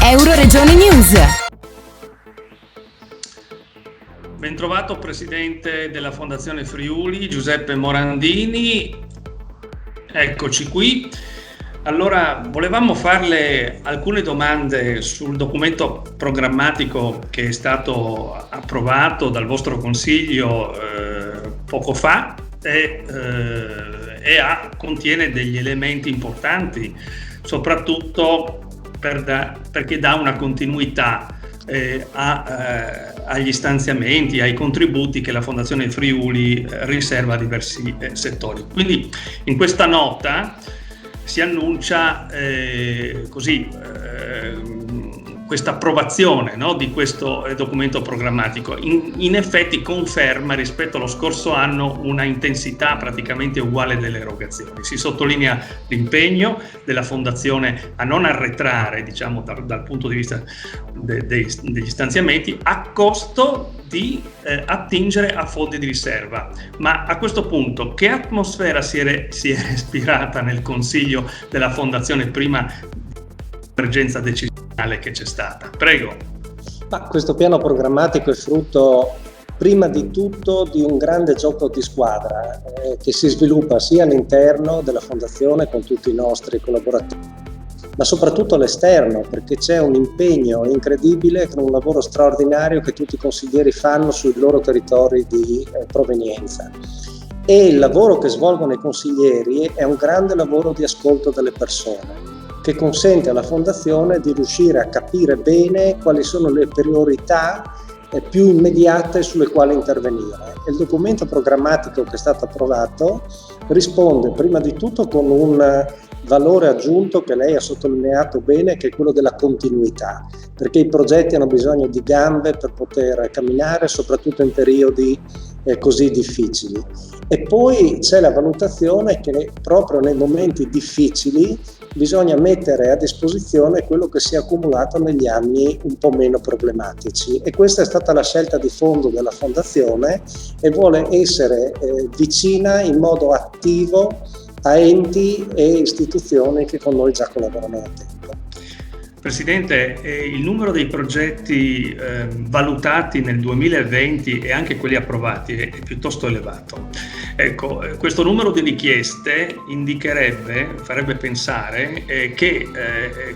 Euroregioni News. Bentrovato Presidente della Fondazione Friuli, Giuseppe Morandini. Eccoci qui. Allora, volevamo farle alcune domande sul documento programmatico che è stato approvato dal vostro Consiglio poco fa e contiene degli elementi importanti, soprattutto perché dà una continuità agli stanziamenti, ai contributi che la Fondazione Friuli riserva a diversi settori. Quindi in questa nota si annuncia questa approvazione, no, di questo documento programmatico. In effetti conferma rispetto allo scorso anno una intensità praticamente uguale delle erogazioni. Si sottolinea l'impegno della Fondazione a non arretrare, diciamo, dal punto di vista degli stanziamenti, a costo di attingere a fondi di riserva. Ma a questo punto che atmosfera si è respirata nel Consiglio della Fondazione prima dell'emergenza decisionale che c'è stata? Prego. Questo piano programmatico è frutto prima di tutto di un grande gioco di squadra che si sviluppa sia all'interno della Fondazione con tutti i nostri collaboratori, ma soprattutto all'esterno, perché c'è un impegno incredibile con un lavoro straordinario che tutti i consiglieri fanno sui loro territori di provenienza. E il lavoro che svolgono i consiglieri è un grande lavoro di ascolto delle persone, che consente alla Fondazione di riuscire a capire bene quali sono le priorità più immediate sulle quali intervenire. Il documento programmatico che è stato approvato risponde prima di tutto con un valore aggiunto che lei ha sottolineato bene, che è quello della continuità, perché i progetti hanno bisogno di gambe per poter camminare, soprattutto in periodi così difficili. E poi c'è la valutazione che proprio nei momenti difficili bisogna mettere a disposizione quello che si è accumulato negli anni un po' meno problematici, e questa è stata la scelta di fondo della Fondazione, e vuole essere vicina in modo attivo a enti e istituzioni che con noi già collaborano da tempo. Presidente, il numero dei progetti valutati nel 2020 e anche quelli approvati è piuttosto elevato. Ecco, questo numero di richieste farebbe pensare che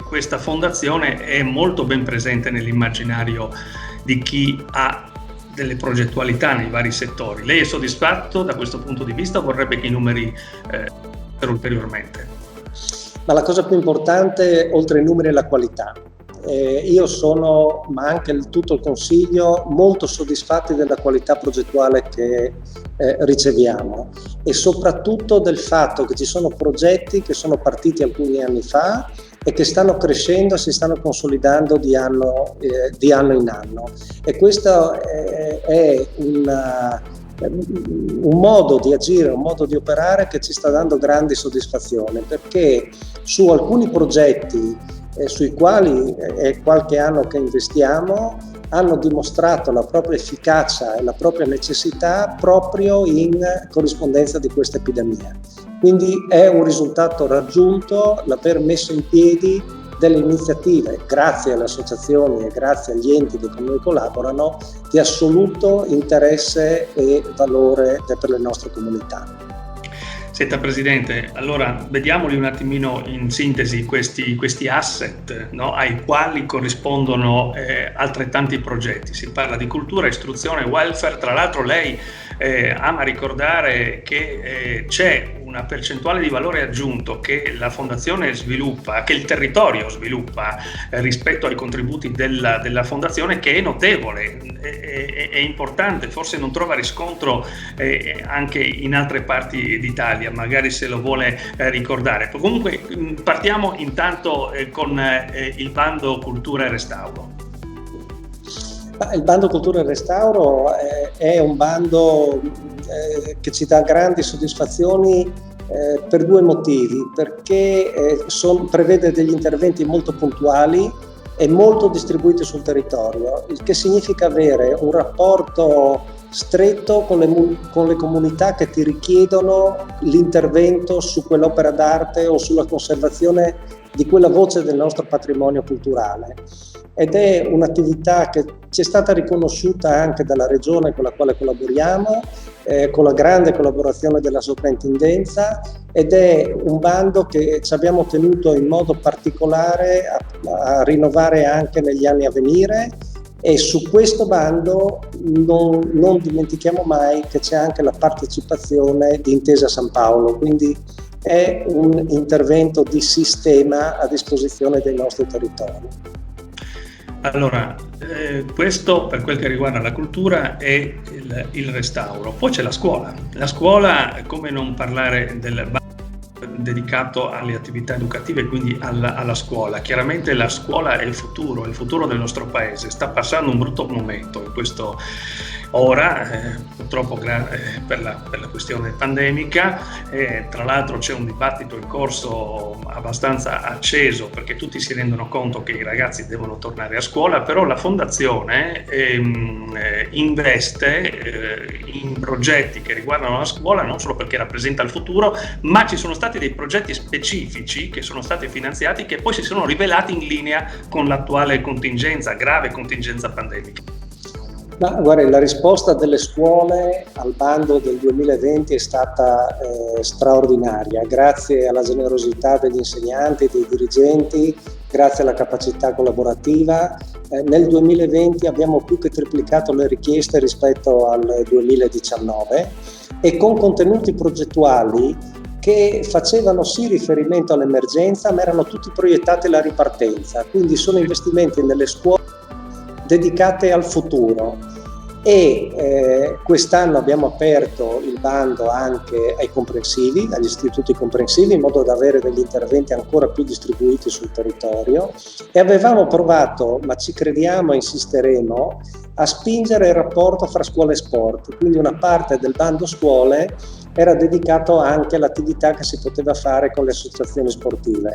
questa fondazione è molto ben presente nell'immaginario di chi ha delle progettualità nei vari settori. Lei è soddisfatto da questo punto di vista o vorrebbe che i numeri ulteriormente? Ma la cosa più importante, oltre ai numeri, è la qualità. Io sono, ma anche tutto il Consiglio, molto soddisfatti della qualità progettuale che riceviamo, e soprattutto del fatto che ci sono progetti che sono partiti alcuni anni fa e che stanno crescendo e si stanno consolidando di anno in anno. E questo è un modo di agire, un modo di operare che ci sta dando grandi soddisfazioni, perché su alcuni progetti sui quali è qualche anno che investiamo hanno dimostrato la propria efficacia e la propria necessità proprio in corrispondenza di questa epidemia. Quindi è un risultato raggiunto l'aver messo in piedi delle iniziative, grazie alle associazioni e grazie agli enti che con noi collaborano, di assoluto interesse e valore per le nostre comunità. Senta Presidente, allora vediamoli un attimino in sintesi questi asset, no, ai quali corrispondono altrettanti progetti. Si parla di cultura, istruzione, welfare. Tra l'altro lei ama ricordare che c'è una percentuale di valore aggiunto che la Fondazione sviluppa, che il territorio sviluppa rispetto ai contributi della Fondazione, che è notevole, è importante, forse non trova riscontro anche in altre parti d'Italia, magari se lo vuole ricordare. Comunque partiamo intanto con il bando Cultura e Restauro. Il bando Cultura e Restauro è un bando che ci dà grandi soddisfazioni per due motivi, perché prevede degli interventi molto puntuali e molto distribuiti sul territorio, il che significa avere un rapporto stretto con le comunità che ti richiedono l'intervento su quell'opera d'arte o sulla conservazione di quella voce del nostro patrimonio culturale. Ed è un'attività che ci è stata riconosciuta anche dalla Regione con la quale collaboriamo, con la grande collaborazione della Soprintendenza, ed è un bando che ci abbiamo tenuto in modo particolare a rinnovare anche negli anni a venire. E su questo bando non dimentichiamo mai che c'è anche la partecipazione di Intesa San Paolo, quindi è un intervento di sistema a disposizione dei nostri territori. Allora, questo per quel che riguarda la cultura è il restauro. Poi c'è la scuola. La scuola, come non parlare del bando dedicato alle attività educative, quindi alla scuola. Chiaramente la scuola è il futuro del nostro paese. Sta passando un brutto momento in questo ora, purtroppo per la questione pandemica. Tra l'altro c'è un dibattito in corso abbastanza acceso, perché tutti si rendono conto che i ragazzi devono tornare a scuola, però la Fondazione investe in progetti che riguardano la scuola, non solo perché rappresenta il futuro, ma ci sono stati dei progetti specifici che sono stati finanziati, che poi si sono rivelati in linea con l'attuale grave contingenza pandemica. Ma guarda, la risposta delle scuole al bando del 2020 è stata straordinaria, grazie alla generosità degli insegnanti, dei dirigenti, grazie alla capacità collaborativa. Nel 2020 abbiamo più che triplicato le richieste rispetto al 2019, e con contenuti progettuali che facevano sì riferimento all'emergenza, ma erano tutti proiettati alla ripartenza. Quindi sono investimenti nelle scuole dedicate al futuro. E quest'anno abbiamo aperto il bando anche ai comprensivi, agli istituti comprensivi, in modo da avere degli interventi ancora più distribuiti sul territorio, e avevamo provato, ma ci crediamo e insisteremo, a spingere il rapporto fra scuola e sport. Quindi una parte del bando scuole era dedicato anche all'attività che si poteva fare con le associazioni sportive.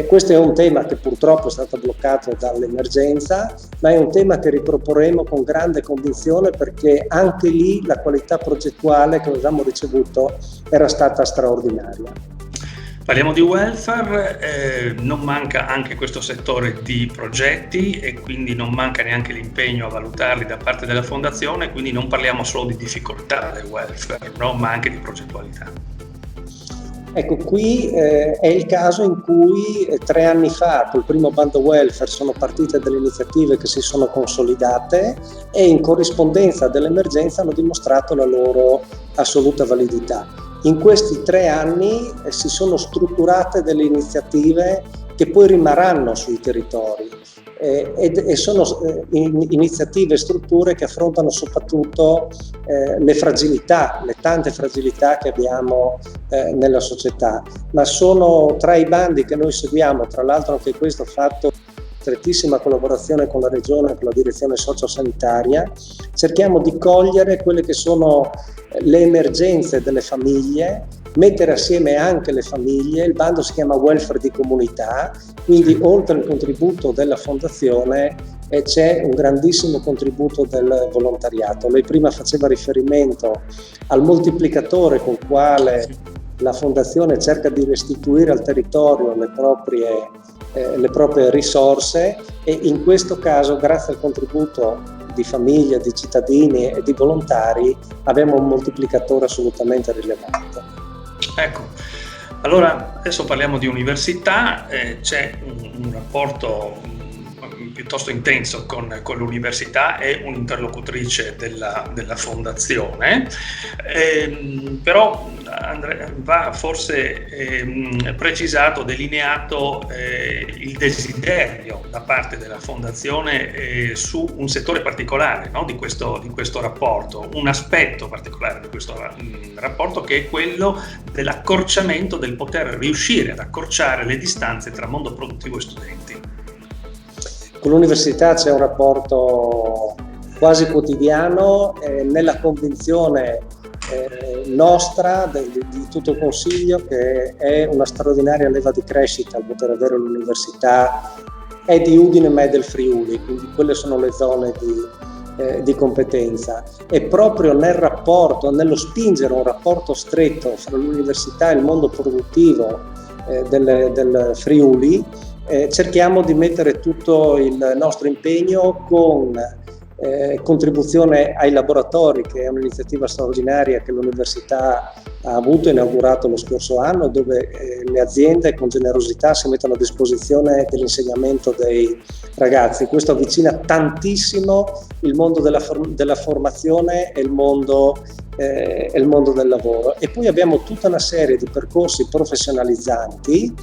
Questo è un tema che purtroppo è stato bloccato dall'emergenza, ma è un tema che riproporremo con grande convinzione, perché anche lì la qualità progettuale che avevamo ricevuto era stata straordinaria. Parliamo di welfare, non manca anche questo settore di progetti, e quindi non manca neanche l'impegno a valutarli da parte della Fondazione, quindi non parliamo solo di difficoltà del welfare, no? Ma anche di progettualità. Ecco, qui è il caso in cui 3 anni fa, col primo bando welfare, sono partite delle iniziative che si sono consolidate e in corrispondenza dell'emergenza hanno dimostrato la loro assoluta validità. In questi 3 anni si sono strutturate delle iniziative che poi rimarranno sui territori, e sono iniziative e strutture che affrontano soprattutto le fragilità, le tante fragilità che abbiamo nella società. Ma sono tra i bandi che noi seguiamo, tra l'altro anche questo fatto strettissima collaborazione con la Regione e con la direzione sociosanitaria. Cerchiamo di cogliere quelle che sono le emergenze delle famiglie, mettere assieme anche le famiglie. Il bando si chiama welfare di comunità, quindi oltre al contributo della Fondazione c'è un grandissimo contributo del volontariato. Lei prima faceva riferimento al moltiplicatore con il quale la Fondazione cerca di restituire al territorio le proprie risorse, e in questo caso, grazie al contributo di famiglie, di cittadini e di volontari, abbiamo un moltiplicatore assolutamente rilevante. Ecco, allora adesso parliamo di università. C'è un rapporto piuttosto intenso con l'università, è un'interlocutrice della Fondazione, però va forse precisato, delineato il desiderio da parte della Fondazione su un settore particolare, no, di questo rapporto, un aspetto particolare di questo rapporto, che è quello dell'accorciamento, del poter riuscire ad accorciare le distanze tra mondo produttivo e studenti. Con l'università c'è un rapporto quasi quotidiano, nella convinzione nostra, di tutto il Consiglio, che è una straordinaria leva di crescita il poter avere l'università. È di Udine ma è del Friuli, quindi quelle sono le zone di competenza. E proprio nel rapporto, nello spingere un rapporto stretto fra l'università e il mondo produttivo, del Friuli, cerchiamo di mettere tutto il nostro impegno con contribuzione ai laboratori, che è un'iniziativa straordinaria che l'università ha avuto e inaugurato lo scorso anno, dove le aziende con generosità si mettono a disposizione dell'insegnamento dei ragazzi. Questo avvicina tantissimo il mondo della formazione e il mondo del lavoro. E poi abbiamo tutta una serie di percorsi professionalizzanti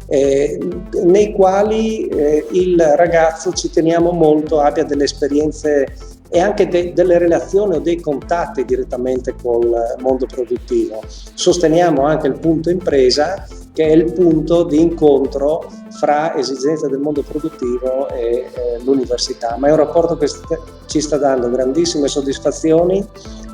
nei quali il ragazzo, ci teniamo molto, abbia delle esperienze e anche delle relazioni o dei contatti direttamente col mondo produttivo. Sosteniamo anche il punto impresa, che è il punto di incontro fra esigenze del mondo produttivo e l'università, ma è un rapporto che ci sta dando grandissime soddisfazioni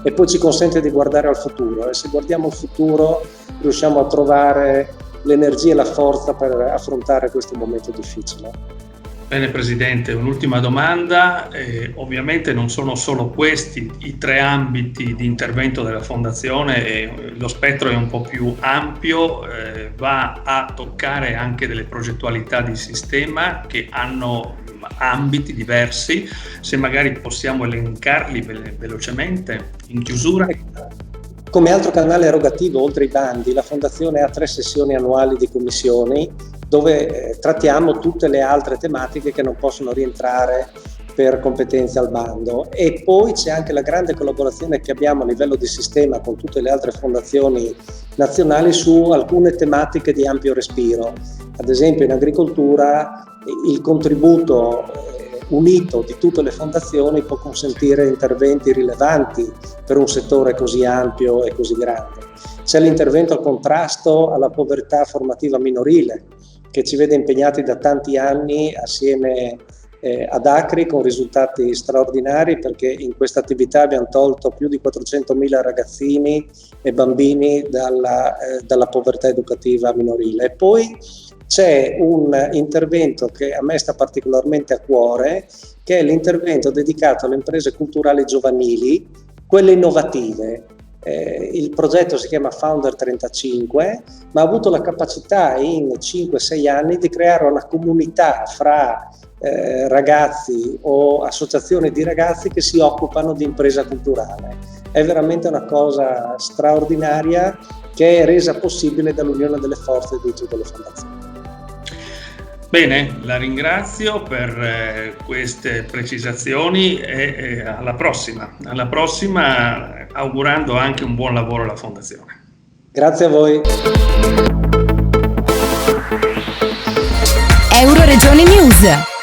e poi ci consente di guardare al futuro, e se guardiamo al futuro riusciamo a trovare l'energia e la forza per affrontare questo momento difficile. Bene Presidente, un'ultima domanda. Ovviamente non sono solo questi i 3 ambiti di intervento della Fondazione, lo spettro è un po' più ampio, va a toccare anche delle progettualità di sistema che hanno ambiti diversi. Se magari possiamo elencarli velocemente in chiusura. Come altro canale erogativo, oltre ai bandi, la Fondazione ha 3 sessioni annuali di commissioni dove trattiamo tutte le altre tematiche che non possono rientrare per competenze al bando, e poi c'è anche la grande collaborazione che abbiamo a livello di sistema con tutte le altre fondazioni nazionali su alcune tematiche di ampio respiro. Ad esempio in agricoltura il contributo unito di tutte le fondazioni può consentire interventi rilevanti per un settore così ampio e così grande. C'è l'intervento al contrasto alla povertà formativa minorile, che ci vede impegnati da tanti anni assieme ad Acri con risultati straordinari, perché in questa attività abbiamo tolto più di 400.000 ragazzini e bambini dalla povertà educativa minorile. E poi c'è un intervento che a me sta particolarmente a cuore, che è l'intervento dedicato alle imprese culturali giovanili, quelle innovative. Il progetto si chiama Founder 35, ma ha avuto la capacità in 5-6 anni di creare una comunità fra ragazzi o associazioni di ragazzi che si occupano di impresa culturale. È veramente una cosa straordinaria che è resa possibile dall'unione delle forze di tutte le fondazioni. Bene, la ringrazio per queste precisazioni e alla prossima, augurando anche un buon lavoro alla Fondazione. Grazie a voi. Euroregione News.